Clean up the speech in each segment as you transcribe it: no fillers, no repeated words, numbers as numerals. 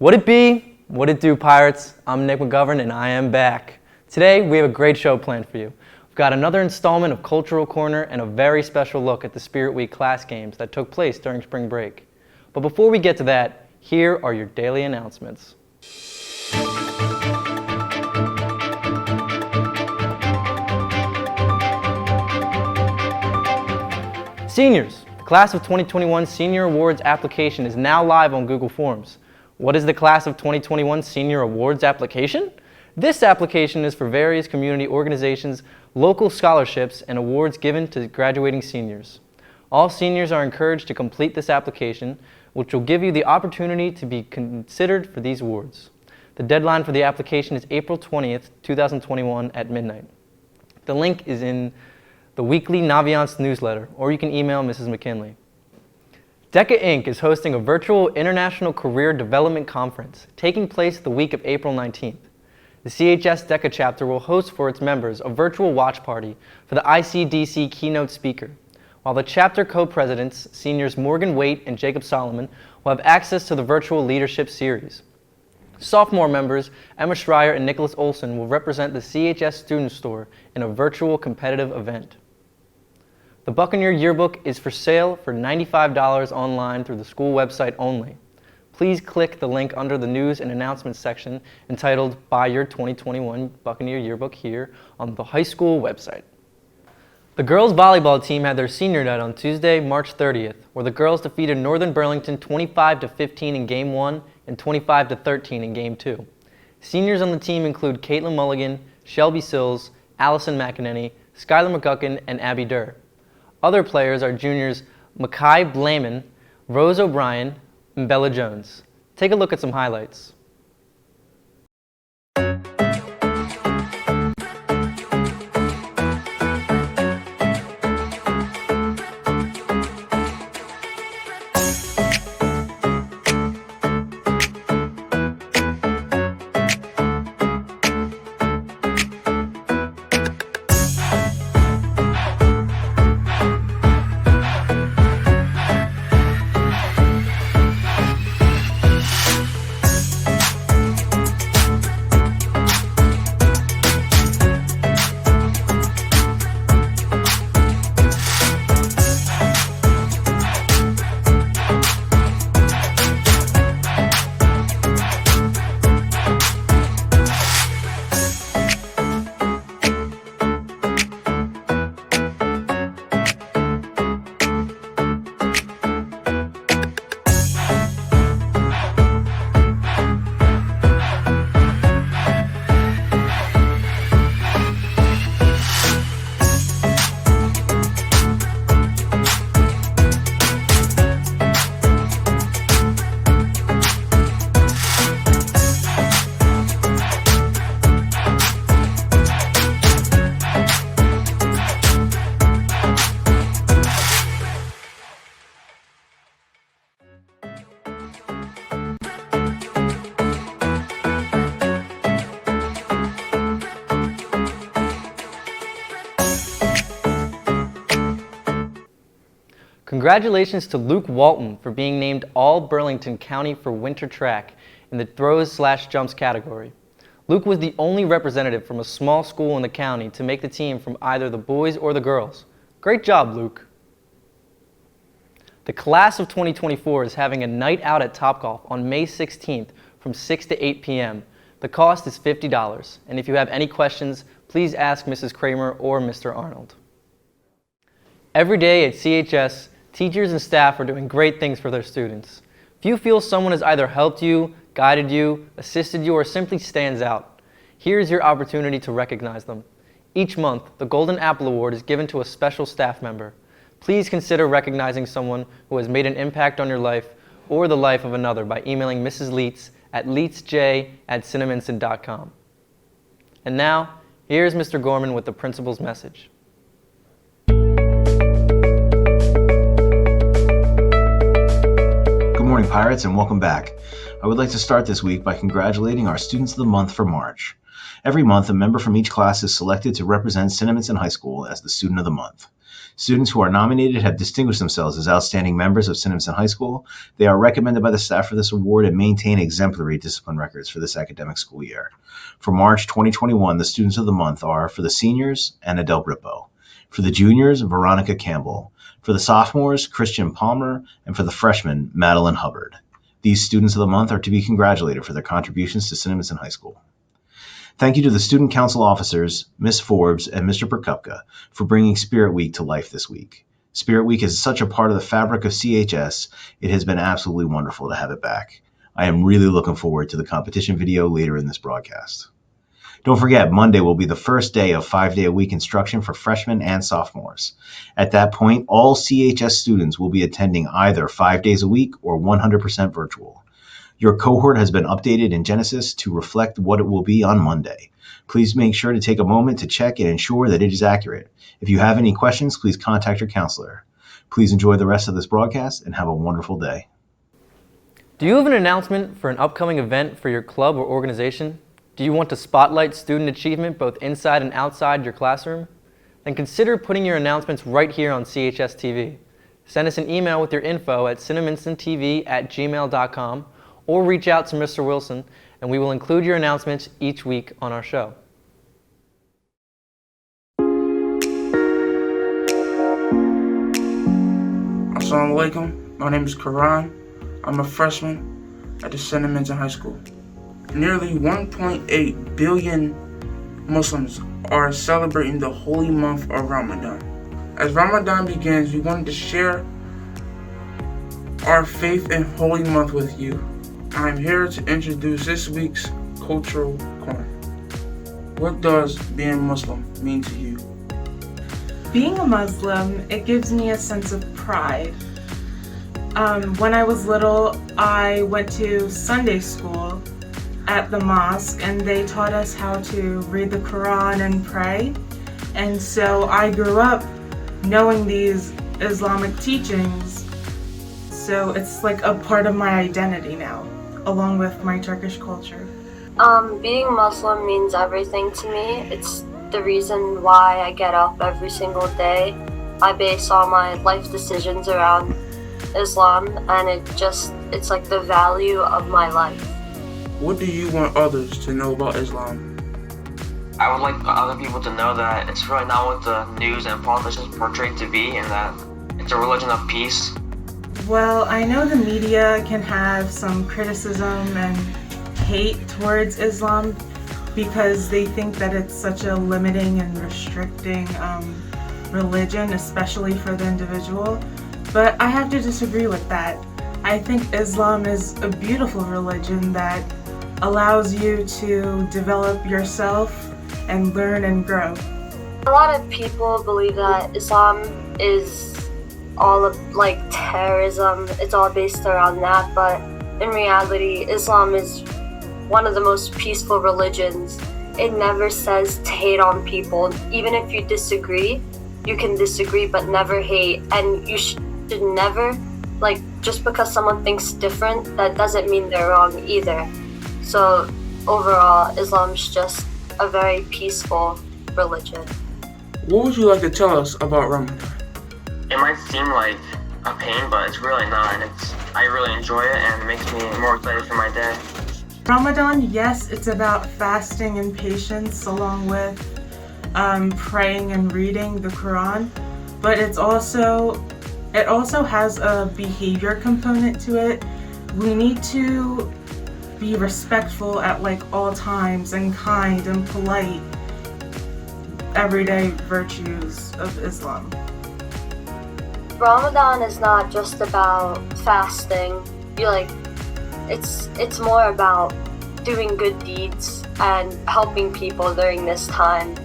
What it be? What it do, Pirates? I'm Nick McGovern and I am back. Today we have a great show planned for you. We've got another installment of Cultural Corner and a very special look at the Spirit Week class games that took place during spring break. But before we get to that, here are your daily announcements. Seniors, the Class of 2021 Senior Awards application is now live on Google Forms. What is the Class of 2021 Senior Awards application? This application is for various community organizations, local scholarships, and awards given to graduating seniors. All seniors are encouraged to complete this application, which will give you the opportunity to be considered for these awards. The deadline for the application is April 20th, 2021 at midnight. The link is in the weekly Naviance newsletter, or you can email Mrs. McKinley. DECA Inc. is hosting a virtual International Career Development Conference taking place the week of April 19th. The CHS DECA chapter will host for its members a virtual watch party for the ICDC keynote speaker, while the chapter co-presidents, seniors Morgan Waite and Jacob Solomon, will have access to the virtual leadership series. Sophomore members Emma Schreier and Nicholas Olson will represent the CHS Student Store in a virtual competitive event. The Buccaneer Yearbook is for sale for $95 online through the school website only. Please click the link under the News and Announcements section entitled Buy Your 2021 Buccaneer Yearbook here on the high school website. The girls volleyball team had their senior night on Tuesday, March 30th, where the girls defeated Northern Burlington 25-15 in Game 1 and 25-13 in Game 2. Seniors on the team include Caitlin Mulligan, Shelby Sills, Allison McEnany, Skylar McGuckin, and Abby Durr. Other players are juniors Makai Blaman, Rose O'Brien, and Bella Jones. Take a look at some highlights. Congratulations to Luke Walton for being named All-Burlington County for winter track in the throws/jumps category. Luke was the only representative from a small school in the county to make the team from either the boys or the girls. Great job, Luke. The Class of 2024 is having a night out at Topgolf on May 16th from 6 to 8 p.m. The cost is $50, and if you have any questions, please ask Mrs. Kramer or Mr. Arnold. Every day at CHS, teachers and staff are doing great things for their students. If you feel someone has either helped you, guided you, assisted you, or simply stands out, here's your opportunity to recognize them. Each month, the Golden Apple Award is given to a special staff member. Please consider recognizing someone who has made an impact on your life or the life of another by emailing Mrs. Leitz at leitzj@cinnaminson.com. And now, here's Mr. Gorman with the principal's message. Good morning, Pirates, and welcome back. I would like to start this week by congratulating our Students of the Month for March. Every month, a member from each class is selected to represent Cinnaminson High School as the Student of the Month. Students who are nominated have distinguished themselves as outstanding members of Cinnamon High School. They are recommended by the staff for this award and maintain exemplary discipline records for this academic school year. For March 2021, the Students of the Month are for the seniors, Anna Del Brippo. For the juniors, Veronica Campbell. For the sophomores, Christian Palmer. And for the freshmen, Madeline Hubbard. These Students of the Month are to be congratulated for their contributions to Cinnamon High School. Thank you to the Student Council officers, Ms. Forbes and Mr. Prokupka, for bringing Spirit Week to life this week. Spirit Week is such a part of the fabric of CHS, it has been absolutely wonderful to have it back. I am really looking forward to the competition video later in this broadcast. Don't forget, Monday will be the first day of 5-day-a-week instruction for freshmen and sophomores. At that point, all CHS students will be attending either 5 days a week or 100% virtual. Your cohort has been updated in Genesis to reflect what it will be on Monday. Please make sure to take a moment to check and ensure that it is accurate. If you have any questions, please contact your counselor. Please enjoy the rest of this broadcast and have a wonderful day. Do you have an announcement for an upcoming event for your club or organization? Do you want to spotlight student achievement both inside and outside your classroom? Then consider putting your announcements right here on CHS TV. Send us an email with your info at cinnaminstontv@gmail.com or reach out to Mr. Wilson, and we will include your announcements each week on our show. Assalamu alaikum. My name is Karan. I'm a freshman at the Cinnamon High School. Nearly 1.8 billion Muslims are celebrating the holy month of Ramadan. As Ramadan begins, we wanted to share our faith and holy month with you. I'm here to introduce this week's Cultural Corner. What does being Muslim mean to you? Being a Muslim, it gives me a sense of pride. When I was little, I went to Sunday school at the mosque, and they taught us how to read the Quran and pray. And so I grew up knowing these Islamic teachings, so it's like a part of my identity now, along with my Turkish culture. Being Muslim means everything to me. It's the reason why I get up every single day. I base all my life decisions around Islam, and it's like the value of my life. What do you want others to know about Islam? I would like other people to know that it's really not what the news and politicians portray to be, and that it's a religion of peace. Well, I know the media can have some criticism and hate towards Islam because they think that it's such a limiting and restricting religion, especially for the individual. But I have to disagree with that. I think Islam is a beautiful religion that allows you to develop yourself and learn and grow. A lot of people believe that Islam is all of like terrorism. It's all based around that, but in reality, Islam is one of the most peaceful religions. It never says to hate on people. Even if you disagree, you can disagree but never hate, and you should never, just because someone thinks different, that doesn't mean they're wrong either. So overall, Islam's just a very peaceful religion. What would you like to tell us about Ramadan? It might seem like a pain, but it's really not. I really enjoy it, and it makes me more excited for my day. Ramadan, yes, it's about fasting and patience along with praying and reading the Quran, but it also has a behavior component to it. We need to be respectful at all times and kind and polite, everyday virtues of Islam. Ramadan is not just about fasting. It's more about doing good deeds and helping people during this time.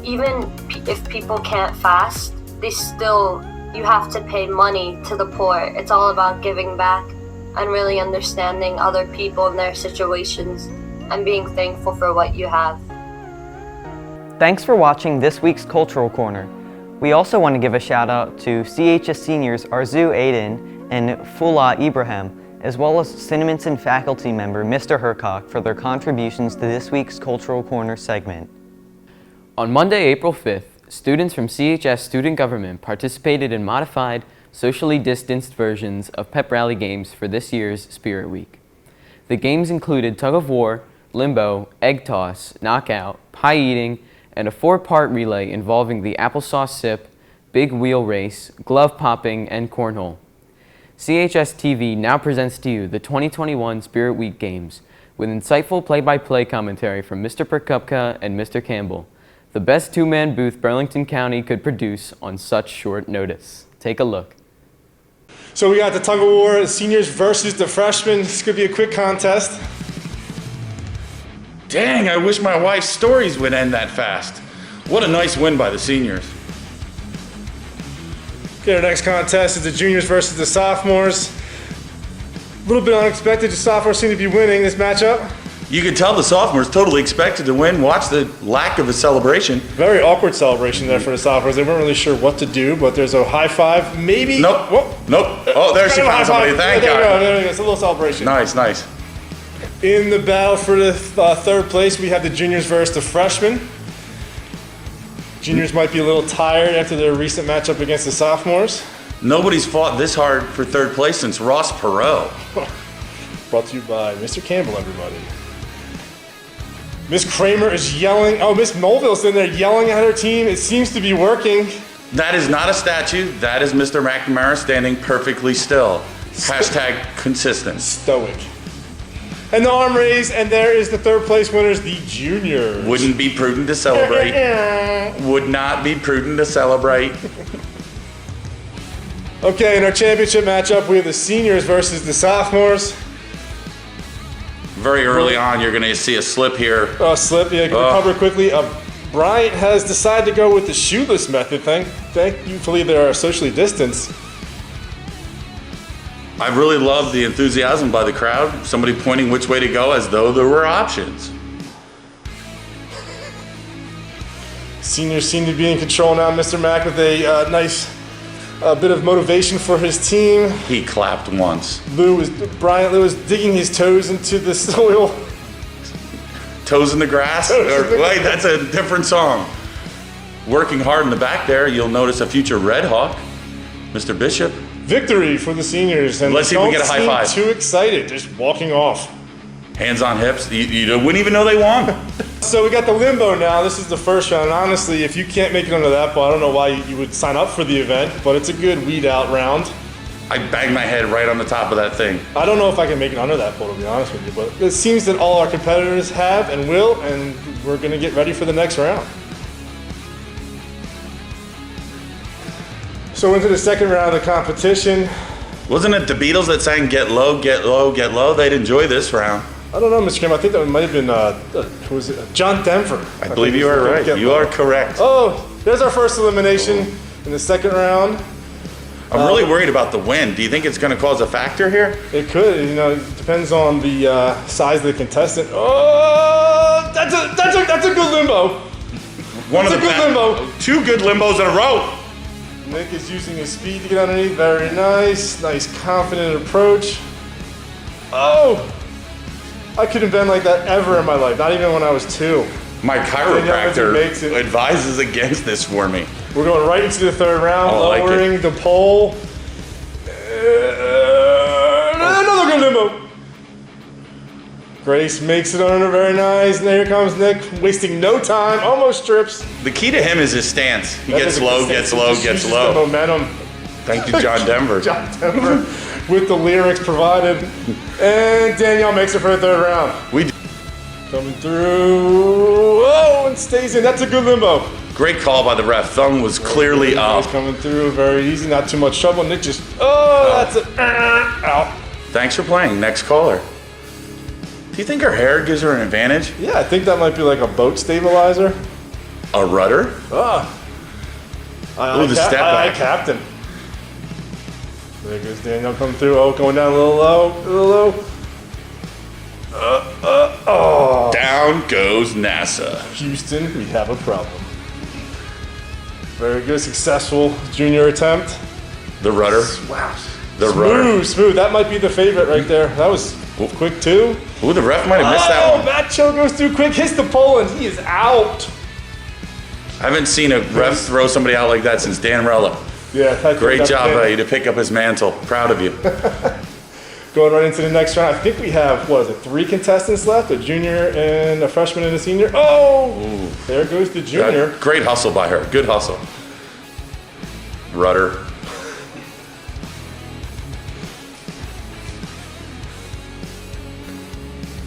Even if people can't fast, you have to pay money to the poor. It's all about giving back and really understanding other people and their situations and being thankful for what you have. Thanks for watching this week's Cultural Corner. We also want to give a shout out to CHS seniors Arzu Aiden and Fula Ibrahim, as well as Cinnaminson faculty member Mr. Hercock for their contributions to this week's Cultural Corner segment. On Monday, April 5th, students from CHS Student Government participated in modified, socially distanced versions of pep rally games for this year's Spirit Week. The games included tug of war, limbo, egg toss, knockout, pie eating, and a 4-part relay involving the applesauce sip, big wheel race, glove popping, and cornhole. CHS TV now presents to you the 2021 Spirit Week Games with insightful play-by-play commentary from Mr. Prokupka and Mr. Campbell, the best two-man booth Burlington County could produce on such short notice. Take a look. So we got the tug of war, the seniors versus the freshmen. This could be a quick contest. Dang, I wish my wife's stories would end that fast. What a nice win by the seniors. Okay, our next contest is the juniors versus the sophomores. A little bit unexpected, the sophomores seem to be winning this matchup. You could tell the sophomores totally expected to win. Watch the lack of a celebration. Very awkward celebration there for the sophomores. They weren't really sure what to do, but there's a high five, maybe. Nope. Whoa. Nope. Oh, there she found somebody. Thank God. There we go. It's a little celebration. Nice, nice. In the battle for the third place, we have the juniors versus the freshmen. Juniors might be a little tired after their recent matchup against the sophomores. Nobody's fought this hard for third place since Ross Perot. Brought to you by Mr. Campbell, everybody. Miss Kramer is yelling. Oh, Miss Mulville's in there yelling at her team. It seems to be working. That is not a statue. That is Mr. McNamara standing perfectly still. Hashtag consistent. Stoic. And the arm raise, and there is the third place winners, the juniors. Wouldn't be prudent to celebrate. Would not be prudent to celebrate. Okay, in our championship matchup, we have the seniors versus the sophomores. Very early on, you're going to see a slip here. Oh, slip, yeah, recover quickly. Bryant has decided to go with the shoeless method. Thankfully, they are socially distanced. I really love the enthusiasm by the crowd. Somebody pointing which way to go as though there were options. Seniors seem to be in control now. Mr. Mack with a nice bit of motivation for his team. He clapped once. Bryant Lou was digging his toes into the soil. Toes in the grass? Wait, that's a different song. Working hard in the back there, you'll notice a future Red Hawk, Mr. Bishop. Victory for the seniors. And let's see if we get a high five. Too excited, just walking off. Hands on hips. You wouldn't even know they won. So we got the limbo now. This is the first round. Honestly, if you can't make it under that ball, I don't know why you would sign up for the event, but it's a good weed out round. I banged my head right on the top of that thing. I don't know if I can make it under that pole, to be honest with you, but it seems that all our competitors have and will, and we're going to get ready for the next round. So into the second round of the competition. Wasn't it the Beatles that sang "Get Low, Get Low, Get Low"? They'd enjoy this round. I don't know, Mr. Kim. I think that might have been who was it? John Denver. I believe you are right. You are correct. Oh, there's our first elimination in the second round. I'm really worried about the wind. Do you think it's going to cause a factor here? It could. You know, it depends on the size of the contestant. Oh, that's a good limbo. Limbo. Two good limbos in a row. Nick is using his speed to get underneath. Very nice. Nice, confident approach. Oh, I couldn't bend like that ever in my life. Not even when I was 2. My chiropractor advises against this for me. We're going right into the third round, lowering the pole. Another good limbo. Grace makes it under, very nice. And here comes Nick, wasting no time, almost strips. The key to him is his stance. He gets low, gets low, gets low. The momentum. Thank you, John Denver. John Denver with the lyrics provided. And Danielle makes it for the third round. Coming through. Oh, and stays in. That's a good limbo. Great call by the ref. Thumb was clearly up. Coming through very easy, not too much trouble. Nick just, that's it. Out. Thanks for playing. Next caller. Do you think her hair gives her an advantage? Yeah, I think that might be like a boat stabilizer. A rudder? The step back. Captain. There goes Daniel coming through. Oh, going down a little low. Down goes NASA. Houston, we have a problem. Very good, successful junior attempt. The rudder. Wow. Rudder. Smooth. That might be the favorite right there. That was quick too. Ooh, the ref might have missed that one. Matt Cho goes through quick, hits the pole, and he is out. I haven't seen a ref throw somebody out like that since Dan Rella. Yeah, Great job by you to pick up his mantle. Proud of you. Going right into the next round, I think we have, 3 contestants left, a junior and a freshman and a senior. Oh, ooh. There goes the junior. Great hustle by her, good hustle. Rudder.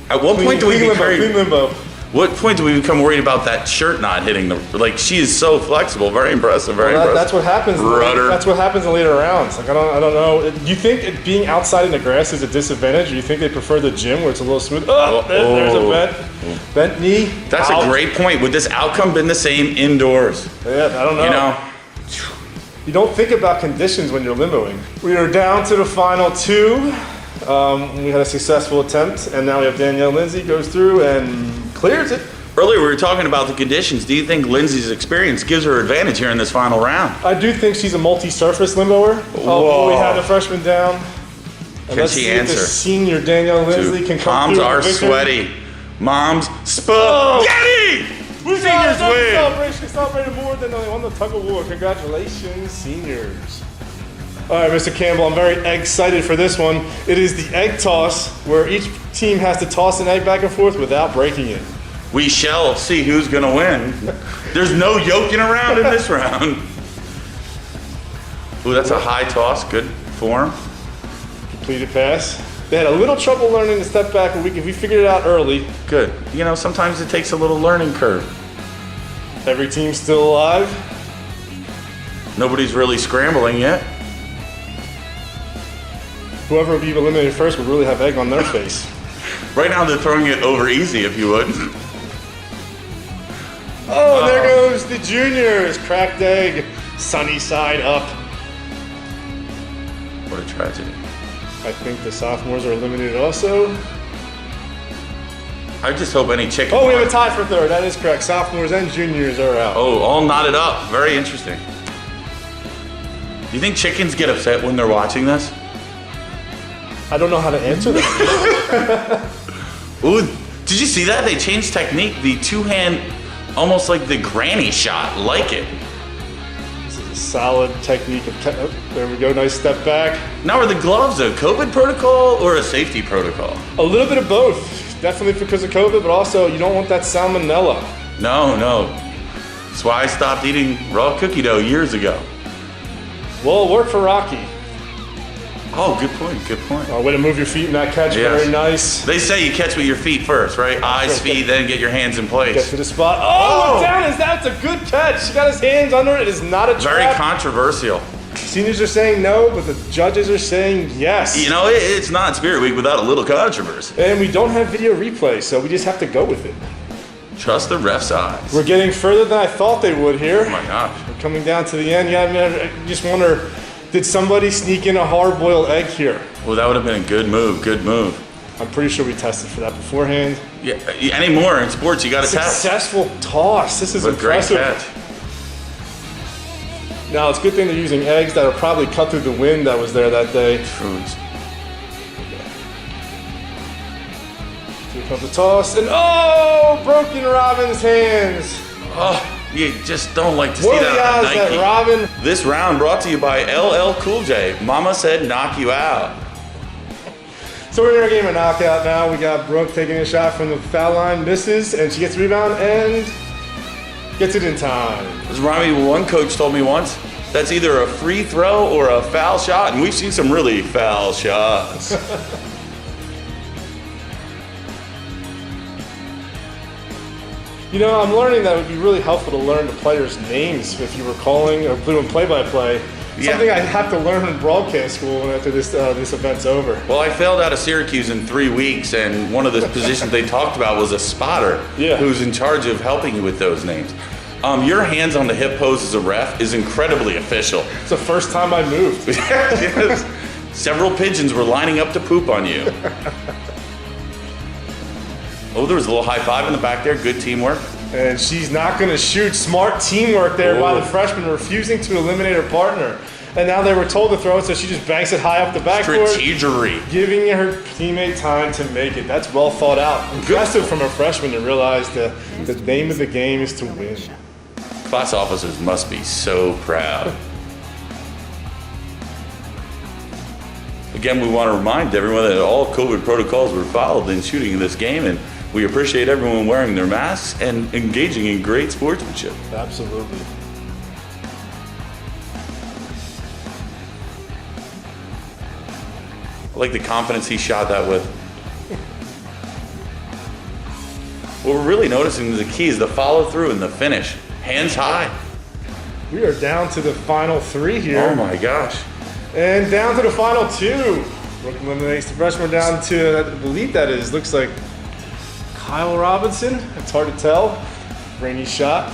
At what point do we clean limbo? What point do we become worried about that shirt not hitting the? Like, she is so flexible. Very impressive. Very impressive. That's what happens. Rudder. That's what happens in later rounds. Like, I don't know. Do you think being outside in the grass is a disadvantage, or do you think they prefer the gym where it's a little smooth? There's a bent knee. That's a great point. Would this outcome been the same indoors? Yeah, I don't know. You know. You don't think about conditions when you're limboing. We are down to the final 2. We had a successful attempt, and now we have Danielle Lindsay goes through and clears it. Earlier we were talking about the conditions. Do you think Lindsay's experience gives her advantage here in this final round? I do think she's a multi-surface limboer. Whoa. We had the freshman down. Can let's she see if answer? the senior Danielle Lindsay can come Moms through. are sweaty. Moms spaghetti! We Seniors got win! Celebration celebrated more than they won the tug of war. Congratulations, seniors. All right, Mr. Campbell, I'm very excited for this one. It is the egg toss, where each team has to toss an egg back and forth without breaking it. We shall see who's gonna win. There's no yoking around in this round. Ooh, that's a high toss, good form. Completed pass. They had a little trouble learning to step back, but we figured it out early. Good. You know, sometimes it takes a little learning curve. Every team's still alive. Nobody's really scrambling yet. Whoever would be eliminated first would really have egg on their face. Right now they're throwing it over easy, if you would. Oh, there goes the juniors. Cracked egg, sunny side up. What a tragedy. I think the sophomores are eliminated also. I just hope any chicken. Oh, we have a tie for third. That is correct. Sophomores and juniors are out. Oh, all knotted up. Very interesting. You think chickens get upset when they're watching this? I don't know how to answer that. Ooh, did you see that? They changed technique. The two-hand, almost like the granny shot. Like it. This is a solid technique. There we go. Nice step back. Now, are the gloves a COVID protocol or a safety protocol? A little bit of both. Definitely because of COVID, but also you don't want that salmonella. No. That's why I stopped eating raw cookie dough years ago. Well, it worked for Rocky. Oh, good point. Way to move your feet in that catch. Yes. Very nice. They say you catch with your feet first, right? Eyes, feet, then get your hands in place. Get to the spot. Oh, look down. That's a good catch. He got his hands under it. It is not a trap. Very controversial. Seniors are saying no, but the judges are saying yes. You know, it's not Spirit Week without a little controversy. And we don't have video replay, so we just have to go with it. Trust the ref's eyes. We're getting further than I thought they would here. Oh my gosh. We're coming down to the end. Yeah, I just wonder, did somebody sneak in a hard-boiled egg here? Well, that would have been a good move. I'm pretty sure we tested for that beforehand. Yeah, anymore in sports, you got to test. Successful toss. This is impressive. Great catch. Now, it's a good thing they're using eggs that are probably cut through the wind that was there that day. Foods. Here comes the toss, and broken Robin's hands. Oh, you just don't like to see What that are on the odds Nike. that Robin? This round brought to you by LL Cool J. Mama said knock you out. So we're in our game of knockout now. We got Brooke taking a shot from the foul line, misses, and she gets the rebound and gets it in time. This reminds me of one coach told me once, that's either a free throw or a foul shot, and we've seen some really foul shots. You know, I'm learning that it would be really helpful to learn the players' names if you were calling or doing play-by-play. Yeah. Something I have to learn in broadcast school after this event's over. Well, I failed out of Syracuse in 3 weeks, and one of the positions they talked about was a spotter who's in charge of helping you with those names. Your hands on the hip pose as a ref is incredibly official. It's the first time I moved. Yes. Several pigeons were lining up to poop on you. Oh, there was a little high five in the back there. Good teamwork. And she's not going to shoot. Smart teamwork there by the freshman, refusing to eliminate her partner. And now they were told to throw it, so she just banks it high up the backboard. Strategery. Giving her teammate time to make it. That's well thought out. Impressive from a freshman to realize the name of the game is to win. class officers must be so proud. Again, we want to remind everyone that all COVID protocols were followed in shooting this game, and we appreciate everyone wearing their masks and engaging in great sportsmanship. Absolutely. I like the confidence he shot that with. What we're really noticing is the key is the follow through and the finish. Hands high. We are down to the final 3 here. Oh my gosh. And down to the final 2. Brooklyn eliminates the freshman down to, I believe that is, looks like Kyle Robinson. It's hard to tell. Rainy shot.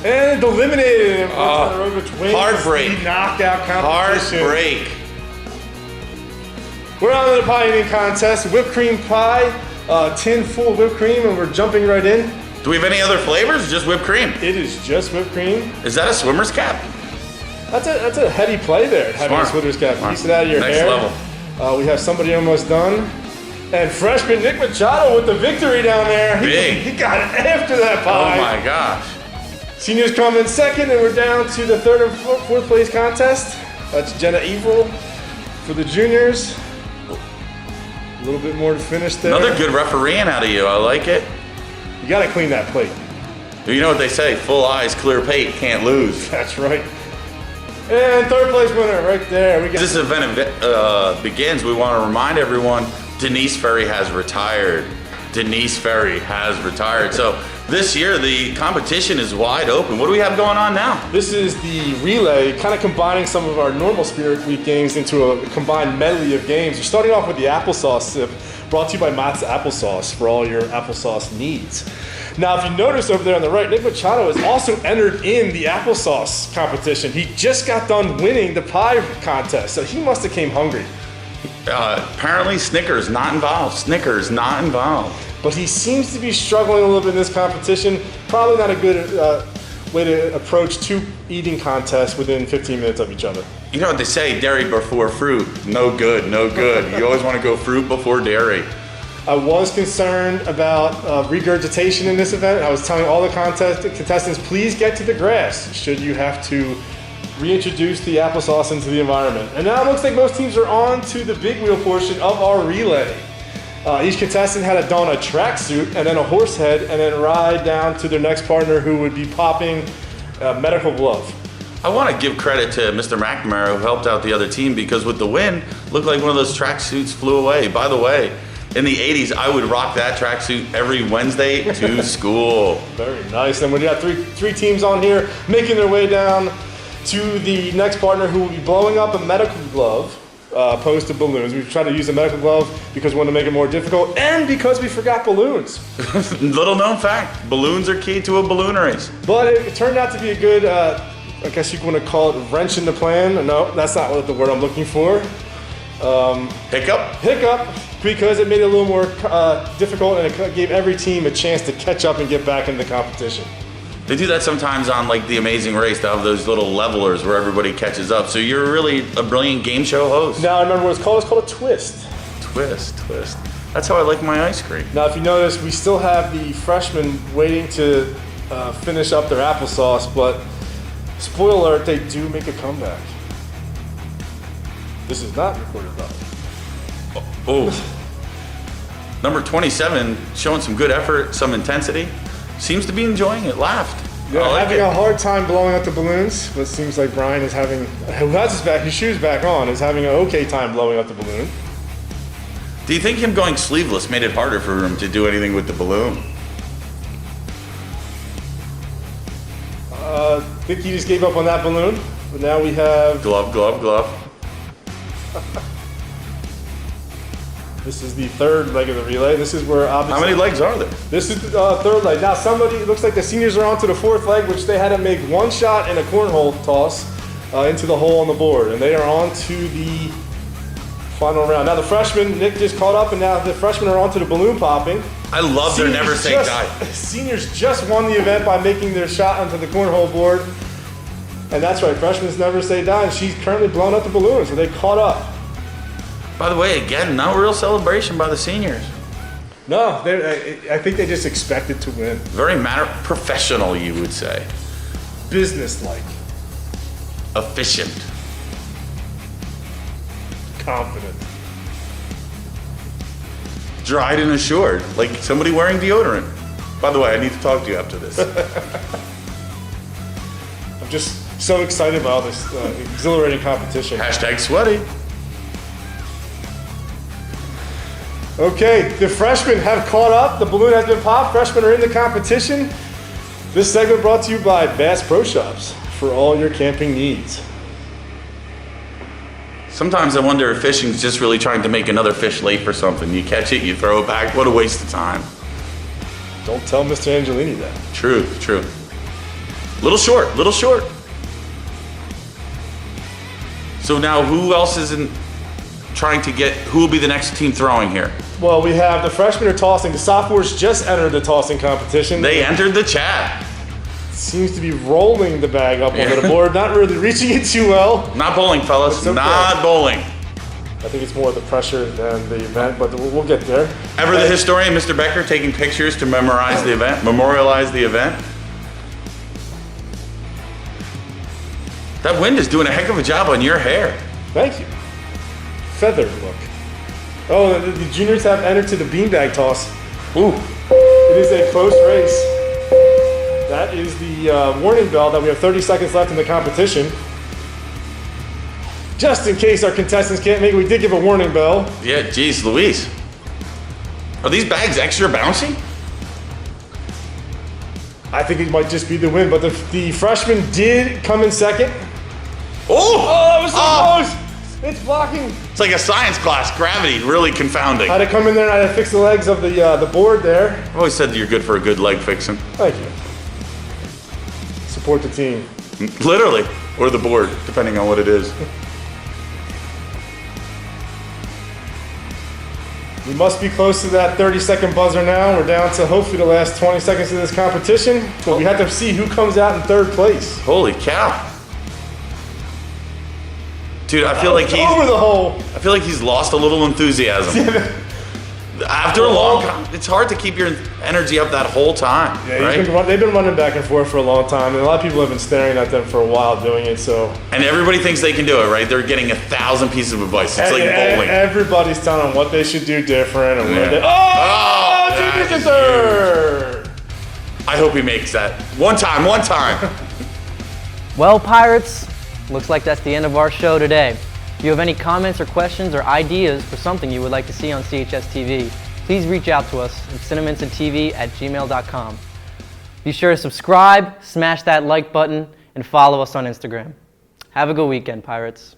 And eliminated. Heartbreak. The knockout competition. Heartbreak. We're on to the pie eating contest. Whipped cream pie, tin full of whipped cream, and we're jumping right in. Do we have any other flavors? Just whipped cream. It is just whipped cream. Is that a swimmer's cap? That's a heady play there, having a swimmer's cap. Piece it out of your Next hair. level. We have somebody almost done. And freshman Nick Machado with the victory down there. Big. He got it after that pie. Oh my gosh. Seniors come in second, and we're down to the third and fourth place contest. That's Jenna Evil for the juniors. A little bit more to finish there. Another good refereeing out of you. I like it. You got to clean that plate. You know what they say, full eyes, clear pate, can't lose. That's right. And third place winner right there. We got As this event begins, we want to remind everyone Denise Ferry has retired. Denise Ferry has retired. So this year, the competition is wide open. What do we have going on now? This is the relay, kind of combining some of our normal Spirit Week games into a combined medley of games. We're starting off with the applesauce sip, brought to you by Mott's Applesauce for all your applesauce needs. Now, if you notice over there on the right, Nick Machado has also entered in the applesauce competition. He just got done winning the pie contest, so he must have came hungry. Apparently Snickers not involved. Snickers not involved. But he seems to be struggling a little bit in this competition. Probably not a good way to approach 2 eating contests within 15 minutes of each other. You know what they say, dairy before fruit. No good, no good. You always want to go fruit before dairy. I was concerned about regurgitation in this event. I was telling all the contestants, please get to the grass should you have to reintroduce the applesauce into the environment. And now it looks like most teams are on to the big wheel portion of our relay. Each contestant had to don a tracksuit and then a horse head and then ride down to their next partner who would be popping a medical glove. I want to give credit to Mr. McNamara who helped out the other team because with the wind, looked like one of those tracksuits flew away. By the way, in the 80s, I would rock that tracksuit every Wednesday to school. Very nice. And we got three teams on here making their way down to the next partner who will be blowing up a medical glove opposed to balloons. We've tried to use a medical glove because we want to make it more difficult and because we forgot balloons. Little known fact, balloons are key to a balloon race. But it turned out to be a good, I guess you want to call it wrench in the plan. No, that's not what the word I'm looking for. Hiccup, because it made it a little more difficult and it gave every team a chance to catch up and get back into the competition. They do that sometimes on like The Amazing Race. They have those little levelers where everybody catches up. So you're really a brilliant game show host. Now I remember what it's called. It's called a twist. Twist. That's how I like my ice cream. Now if you notice, we still have the freshmen waiting to finish up their applesauce, but spoiler alert, they do make a comeback. This is not recorded live. Oh. Number 27, showing some good effort, some intensity. Seems to be enjoying it, laughed. Yeah, having a hard time blowing up the balloons, but it seems like Brian is having, who has his shoes back on, is having an okay time blowing up the balloon. Do you think him going sleeveless made it harder for him to do anything with the balloon? I think he just gave up on that balloon, but now we have... Glove. This is the third leg of the relay. This is where obviously... How many legs are there? This is the third leg. Now it looks like the seniors are on to the fourth leg, which they had to make one shot and a cornhole toss into the hole on the board. And they are on to the final round. Now the freshmen, Nick just caught up, and now the freshmen are on to the balloon popping. I love their never say die. Seniors just won the event by making their shot onto the cornhole board. And that's right, freshmen never say die. And she's currently blown up the balloon, so they caught up. By the way, again, no real celebration by the seniors. No, I think they just expected to win. Very professional, you would say. Businesslike. Efficient. Confident. Dried and assured, like somebody wearing deodorant. By the way, I need to talk to you after this. I'm just so excited about this exhilarating competition. Hashtag sweaty. Okay, the freshmen have caught up. The balloon has been popped. Freshmen are in the competition. This segment brought to you by Bass Pro Shops for all your camping needs. Sometimes I wonder if fishing's just really trying to make another fish late for something. You catch it, you throw it back. What a waste of time. Don't tell Mr. Angelini that. True, true. Little short, little short. So now who else isn't trying to get, who will be the next team throwing here? Well, we have the freshmen are tossing. The sophomores just entered the tossing competition. They entered the chat. Seems to be rolling the bag up onto the board, not really reaching it too well. Not bowling, fellas, It's okay. not bowling. I think it's more the pressure than the event, but we'll get there. Ever the historian, Mr. Becker, taking pictures to memorize the event, memorialize the event? That wind is doing a heck of a job on your hair. Thank you. Feathered look. Oh, the juniors have entered to the beanbag toss. Ooh. It is a close race. That is the warning bell that we have 30 seconds left in the competition. Just in case our contestants can't make it, we did give a warning bell. Yeah, geez, Louise. Are these bags extra bouncy? I think it might just be the wind, but the freshman did come in second. Oh! That was so close! It's blocking. It's like a science class, gravity, really confounding. I had to come in there and I had to fix the legs of the board there. I've always said that you're good for a good leg fixing. Thank you. Support the team. Literally, or the board, depending on what it is. We must be close to that 30-second buzzer now. We're down to hopefully the last 20 seconds of this competition, but we have to see who comes out in third place. Holy cow. Dude, I feel like he's over the hole. I feel like he's lost a little enthusiasm. After a long time, it's hard to keep your energy up that whole time, Yeah, right? they've been running back and forth for a long time, and a lot of people have been staring at them for a while doing it, so. And everybody thinks they can do it, right? They're getting 1,000 pieces of advice. It's like bowling. Everybody's telling them what they should do different and where they. Junior's in third! I hope he makes that. One time. Well, Pirates, looks like that's the end of our show today. If you have any comments or questions or ideas for something you would like to see on CHS TV, please reach out to us at cinnaminsontv@gmail.com. Be sure to subscribe, smash that like button, and follow us on Instagram. Have a good weekend, Pirates.